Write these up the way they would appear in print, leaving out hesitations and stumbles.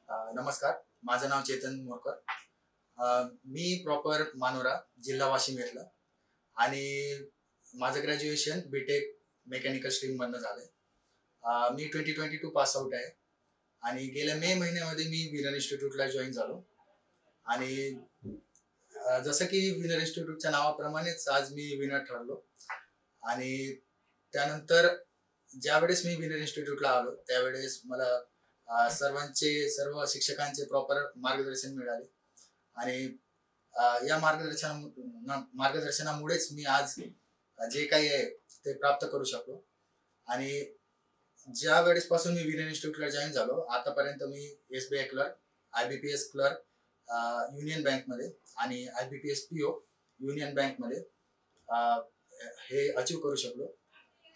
नमस्कार, माझं नाव चेतन मोरकर. मी प्रॉपर मानोरा, जिल्हा वाशिम इथला आणि माझं ग्रॅज्युएशन बीटेक मेकॅनिकल स्ट्रीममधनं झालंय. मी 2022 पास आउट आहे आणि गेल्या मे महिन्यामध्ये मी विनर इन्स्टिट्यूटला जॉईन झालो आणि जसं की विनर इन्स्टिट्यूटच्या नावाप्रमाणेच आज मी विनर ठरलो. आणि त्यानंतर ज्यावेळेस मी विनर इन्स्टिट्यूटला आलो त्यावेळेस मला सर्व शिक्षकांचे प्रॉपर मार्गदर्शन मिळाले आणि या मार्गदर्शनामुळेच मी आज जे काही आहे ते प्राप्त करू शकलो. आणि ज्या वेळेस पासून मी विनर इन्स्टिट्यूटला जॉईन झालो आतापर्यंत मी SBI clerk, IBPS clerk union बँकमध्ये आणि IBPS PO युनियन बँकमध्ये हे अचीव करू शकलो.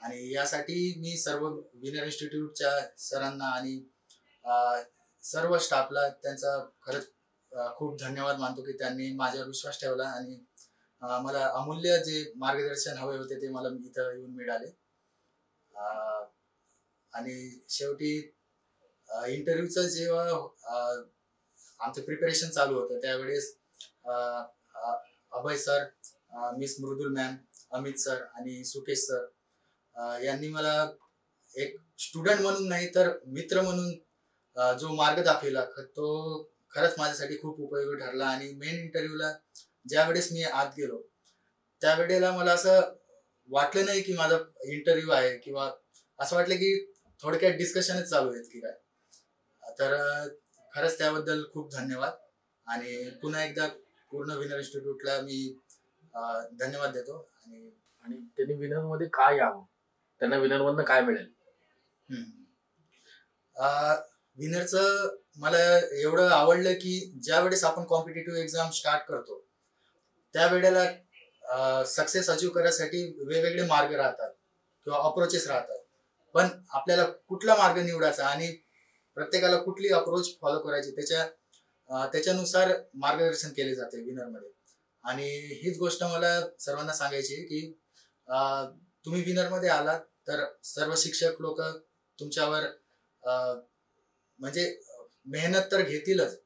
आणि यासाठी मी सर्व विनर इन्स्टिट्यूटच्या सरांना आणि सर्व स्टाफला त्यांचा खरंच खूप धन्यवाद मानतो की त्यांनी माझ्यावर विश्वास ठेवला आणि मला अमूल्य जे मार्गदर्शन हवे होते ते मला इथं येऊन मिळाले. आणि शेवटी इंटरव्ह्यूचं जेव्हा आमचं प्रिपरेशन चालू होतं त्यावेळेस अभय सर, मिस मृदुल मॅम, अमित सर आणि सुकेश सर यांनी मला एक स्टुडंट म्हणून नाही तर मित्र म्हणून जो मार्ग दाखविला तो खरंच माझ्यासाठी खूप उपयोगी ठरला. आणि मेन इंटरव्ह्यूला ज्या वेळेस मी आत गेलो त्यावेळेला मला असं वाटलं नाही की माझा इंटरव्ह्यू आहे किंवा असं वाटलं की थोडक्यात डिस्कशनच चालू आहेत की काय. तर खरंच त्याबद्दल खूप धन्यवाद आणि पुन्हा एकदा पूर्ण विनर इन्स्टिट्यूटला मी धन्यवाद देतो. आणि त्यांनी विनर मध्ये काय यावं, त्यांना विनर मधनं काय मिळेल? विनरचं मला एवढं आवडलं की ज्या वेळेस आपण कॉम्पिटिटिव्ह एक्झाम स्टार्ट करतो त्यावेळेला सक्सेस अचीव करण्यासाठी वेगवेगळे मार्ग राहतात किंवा अप्रोचेस राहतात, पण आपल्याला कुठला मार्ग निवडायचा आणि प्रत्येकाला कुठली अप्रोच फॉलो करायची त्याच्यानुसार मार्गदर्शन केले जाते विनरमध्ये. आणि हीच गोष्ट मला सर्वांना सांगायची की तुम्ही विनरमध्ये आलात तर सर्व शिक्षक लोक तुमच्यावर म्हणजे मेहनत तर घेतीलच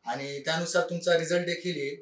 आणि त्यानुसार तुमचा रिझल्ट देखील येईल.